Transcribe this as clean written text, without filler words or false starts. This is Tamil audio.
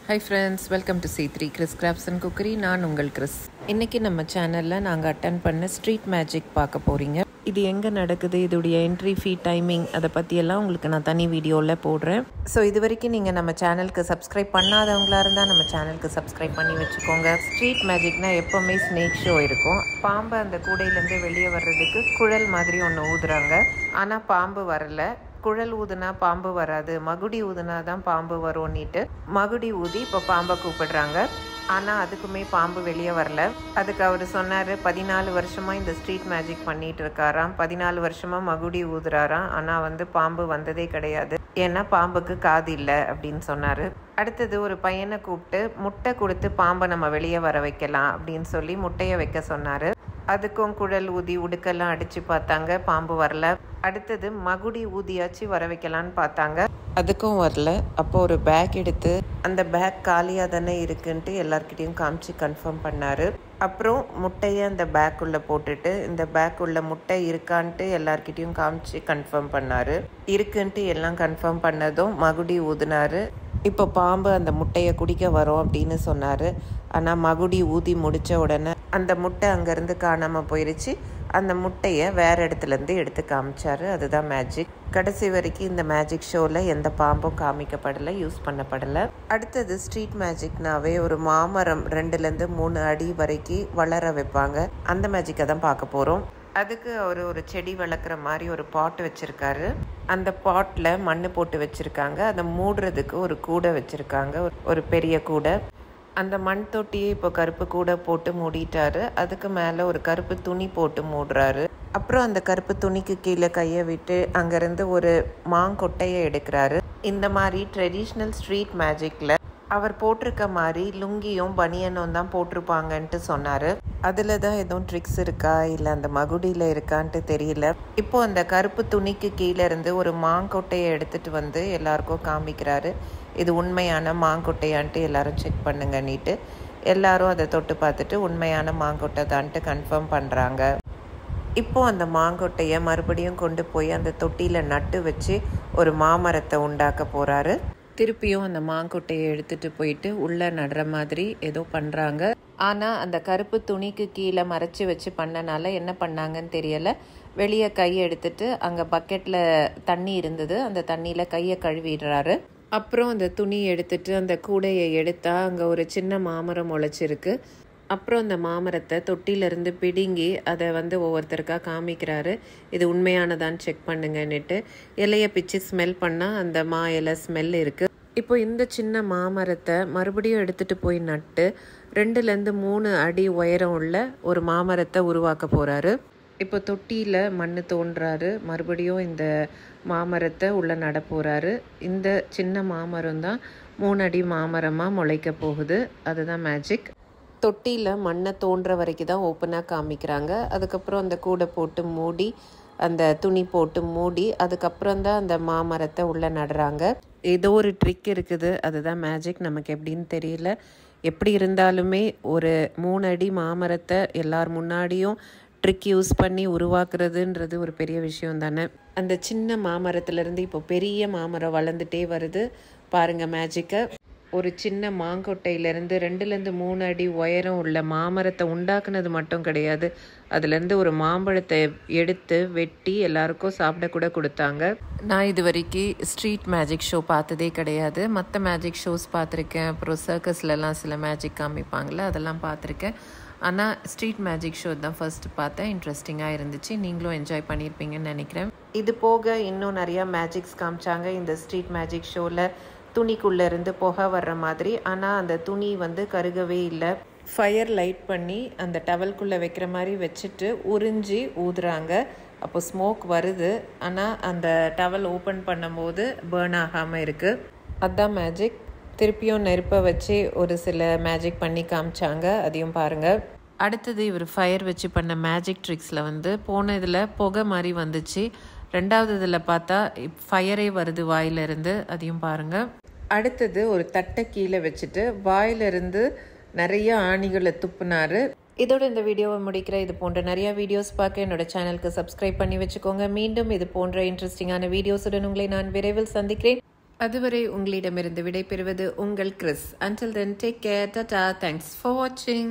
Hi friends, welcome to C3 Chris Crafts and Cookery. நான் உங்கள் கிறிஸ். இன்னைக்கு நம்ம சேனலில் நாங்கள் அட்டன் பண்ண ஸ்ட்ரீட் மேஜிக் பார்க்க போகிறீங்க. இது எங்கே நடக்குது, இதோடைய என்ட்ரி ஃபீ டைமிங், அதை பற்றியெல்லாம் உங்களுக்கு நான் தனி வீடியோவில் போடுறேன். ஸோ இது வரைக்கும் நீங்கள் நம்ம சேனலுக்கு சப்ஸ்கிரைப் பண்ணாதவங்களா இருந்தால் நம்ம சேனலுக்கு சப்ஸ்கிரைப் பண்ணி வச்சுக்கோங்க. ஸ்ட்ரீட் மேஜிக்னால் எப்போவுமே ஸ்னேக் ஷோ இருக்கும். பாம்பு அந்த கூடையிலேருந்து வெளியே வர்றதுக்கு குழல் மாதிரி ஒன்று ஊதுறாங்க. ஆனால் பாம்பு வரல. குழல் ஊதுனா பாம்பு வராது, மகுடி ஊதுனா தான் பாம்பு வரும்னிட்டு மகுடி ஊதி இப்போ பாம்பை கூப்பிடுறாங்க. ஆனால் அதுக்குமே பாம்பு வெளியே வரல. அதுக்கு அவர் சொன்னார், 14 வருஷமாக இந்த ஸ்ட்ரீட் மேஜிக் பண்ணிட்டு இருக்காராம், 14 வருஷமாக மகுடி ஊதுறாராம், ஆனால் பாம்பு வந்ததே கிடையாது, ஏன்னா பாம்புக்கு காது இல்லை அப்படின்னு சொன்னார். அடுத்தது ஒரு பையனை கூப்பிட்டு முட்டை கொடுத்து பாம்பை நம்ம வெளியே வர வைக்கலாம் அப்படின்னு சொல்லி முட்டையை வைக்க சொன்னார். அதுக்கும் குழல் ஊதி உடுக்கெல்லாம் அடித்து பார்த்தாங்க, பாம்பு வரல. அடுத்தது மகுடி ஊதியாச்சு வர வைக்கலான்னு பார்த்தாங்க, அதுக்கும் வரல. அப்போ ஒரு பேக் எடுத்து அந்த பேக் காலியாக தானே இருக்குன்ட்டு எல்லார்கிட்டையும் காமிச்சு கன்ஃபார்ம் பண்ணார். அப்புறம் முட்டையை அந்த பேக்குள்ளே போட்டுட்டு இந்த பேக்குள்ள முட்டை இருக்கான்ட்டு எல்லார்கிட்டையும் காமிச்சு கன்ஃபார்ம் பண்ணார். இருக்குன்ட்டு எல்லாம் கன்ஃபார்ம் பண்ணதும் மகுடி ஊதினார். இப்போ பாம்பு அந்த முட்டையை குடிக்க வரும் அப்படின்னு சொன்னார். ஆனால் மகுடி ஊதி முடித்த உடனே அந்த முட்டை அங்கேருந்து காணாமல் போயிடுச்சு. அந்த முட்டையை வேறு இடத்துலேருந்து எடுத்து காமிச்சார். அதுதான் மேஜிக். கடைசி வரைக்கும் இந்த மேஜிக் ஷோவில் எந்த பாம்பும் காமிக்கப்படலை, யூஸ் பண்ணப்படலை. அடுத்தது ஸ்ட்ரீட் மேஜிக்னாவே ஒரு மாமரம் 2லேருந்து 3 அடி வரைக்கும் வளர வைப்பாங்க. அந்த மேஜிக்கை தான் பார்க்க போகிறோம். அதுக்கு அவர் ஒரு செடி வளர்க்குற மாதிரி ஒரு பாட் வச்சுருக்காரு. அந்த பாட்டில் மண் போட்டு வச்சுருக்காங்க. அதை மூடுறதுக்கு ஒரு கூடை வச்சுருக்காங்க, ஒரு பெரிய கூடை. அந்த மண் தொட்டியை இப்போ கருப்பு கூடை போட்டு மூடிட்டாரு. அதுக்கு மேலே ஒரு கருப்பு துணி போட்டு மூடுறாரு. அப்புறம் அந்த கருப்பு துணிக்கு கீழே கையை விட்டு அங்கேருந்து ஒரு மாங்கொட்டையை எடுக்கிறாரு. இந்த மாதிரி ட்ரெடிஷ்னல் ஸ்ட்ரீட் மேஜிக்கில் அவர் போட்டிருக்க மாதிரி லுங்கியும் பனியனும் தான் போட்டிருப்பாங்கன்ட்டு சொன்னார். அதில் தான் எதுவும் ட்ரிக்ஸ் இருக்கா இல்லை அந்த மகுடியில் இருக்கான்ட்டு தெரியல. இப்போது அந்த கருப்பு துணிக்கு கீழே இருந்து ஒரு மாங்கொட்டையை எடுத்துகிட்டு வந்து எல்லாருக்கும் காமிக்கிறாரு. இது உண்மையான மாங்கொட்டையான்ட்டு எல்லாரும் செக் பண்ணுங்கன்னிட்டு எல்லாரும் அதை தொட்டு பார்த்துட்டு உண்மையான மாங்கொட்டை தான்ட்டு கன்ஃபார்ம் பண்ணுறாங்க. இப்போது அந்த மாங்கொட்டையை மறுபடியும் கொண்டு போய் அந்த தொட்டியில் நட்டு வச்சு ஒரு மாமரத்தை உண்டாக்க போகிறாரு. திருப்பியும் அந்த மாங்கொட்டையை எடுத்துகிட்டு போயிட்டு உள்ளே நடுற மாதிரி ஏதோ பண்ணுறாங்க. ஆனால் அந்த கருப்பு துணிக்கு கீழே மறைச்சி வச்சு பண்ணனால என்ன பண்ணாங்கன்னு தெரியலை. வெளியே கையை எடுத்துட்டு அங்கே பக்கெட்டில் தண்ணி இருந்தது, அந்த தண்ணியில் கையை கழுவிடுறாரு. அப்புறம் அந்த துணி எடுத்துட்டு அந்த கூடையை எடுத்தால் அங்கே ஒரு சின்ன மாமரம் முளைச்சிருக்கு. அப்புறம் அந்த மாமரத்தை தொட்டியிலேருந்து பிடுங்கி அதை ஒவ்வொருத்தருக்காக காமிக்கிறாரு. இது உண்மையானதான்னு செக் பண்ணுங்கன்னுட்டு இலையை பிச்சு ஸ்மெல் பண்ணால் அந்த மா இலை ஸ்மெல் இருக்குது. இப்போ இந்த சின்ன மாமரத்தை மறுபடியும் எடுத்துகிட்டு போய் நட்டு 2லேருந்து 3 அடி உயரம் உள்ள ஒரு மாமரத்தை உருவாக்க போகிறாரு. இப்போ தொட்டியில் மண் தோன்றாரு. மறுபடியும் இந்த மாமரத்தை உள்ளே நட போகிறாரு. இந்த சின்ன மாமரம் தான் 3 அடி மாமரமாக முளைக்க போகுது. அதுதான் மேஜிக். தொட்டியில் மண்ணை தோன்ற வரைக்கும் தான் ஓப்பனாக காமிக்கிறாங்க. அதுக்கப்புறம் அந்த கூடை போட்டு மூடி அந்த துணி போட்டு மூடி அதுக்கப்புறம் தான் அந்த மாமரத்தை உள்ளே நடுறாங்க. ஏதோ ஒரு ட்ரிக் இருக்குது, அதுதான் மேஜிக். நமக்கு எப்படின்னு தெரியல. எப்படி இருந்தாலுமே ஒரு 3 அடி மாமரத்தை எல்லார் முன்னாடியும் ட்ரிக் யூஸ் பண்ணி உருவாக்குறதுன்றது ஒரு பெரிய விஷயம் தானே. அந்த சின்ன மாமரத்துலேருந்து இப்போ பெரிய மாமரம் வளர்ந்துட்டே வருது. பாருங்கள் மேஜிக்கை. ஒரு சின்ன மாங்கொட்டையிலேருந்து 2லேருந்து 3 அடி உயரம் உள்ள மாமரத்தை உண்டாக்குனது மட்டும் கிடையாது, அதுலேருந்து ஒரு மாம்பழத்தை எடுத்து வெட்டி எல்லாருக்கும் சாப்பிடக்கூட கொடுத்தாங்க. நான் இது வரைக்கும் ஸ்ட்ரீட் மேஜிக் ஷோ பார்த்ததே கிடையாது. மற்ற மேஜிக் ஷோஸ் பார்த்துருக்கேன், அப்புறம் சர்க்கஸ்லலாம் சில மேஜிக் காமிப்பாங்களே அதெல்லாம் பார்த்துருக்கேன். ஆனால் ஸ்ட்ரீட் மேஜிக் ஷோ தான் ஃபர்ஸ்ட் பார்த்தேன். இன்ட்ரெஸ்டிங்காக இருந்துச்சு. நீங்களும் என்ஜாய் பண்ணியிருப்பீங்கன்னு நினைக்கிறேன். இது போக இன்னும் நிறையா மேஜிக்ஸ் காமிச்சாங்க இந்த ஸ்ட்ரீட் மேஜிக் ஷோவில். துணிக்குள்ளே இருந்து புகை வர்ற மாதிரி, ஆனால் அந்த துணி கருகவே இல்லை. ஃபயர் லைட் பண்ணி அந்த டவல்குள்ளே வைக்கிற மாதிரி வச்சுட்டு உறிஞ்சி ஊதுறாங்க. அப்போ ஸ்மோக் வருது, ஆனால் அந்த டவல் ஓப்பன் பண்ணும்போது பேர்ன் ஆகாமல் இருக்குது. அதுதான் மேஜிக். திருப்பியும் நெருப்பை வச்சு ஒரு சில மேஜிக் பண்ணி காமிச்சாங்க, அதையும் பாருங்கள். அடுத்தது இவர் ஃபயர் வச்சு பண்ண மேஜிக் ட்ரிக்ஸில் போன இதில் புகை மாதிரி வந்துச்சு. 2வது இதில் பார்த்தா ஃபயரே வருது வாயிலிருந்து, அதையும் பாருங்கள். அடுத்தது ஒரு தட்டை கீழே வச்சுட்டு வாயிலிருந்து நிறைய ஆணிகளை துப்புனாரு. இதோட இந்த வீடியோவை முடிக்கிற. இது போன்ற நிறைய வீடியோஸ் பார்க்க என்னோட சேனலுக்கு சப்ஸ்கிரைப் பண்ணி வச்சுக்கோங்க. மீண்டும் இது போன்ற இன்ட்ரெஸ்டிங்கான வீடியோஸுடன் உங்களை நான் விரைவில் சந்திக்கிறேன். அதுவரை உங்களிடமிருந்து விடைபெறுவது உங்கள் Chris. Until then, take care. Tata. Thanks for watching.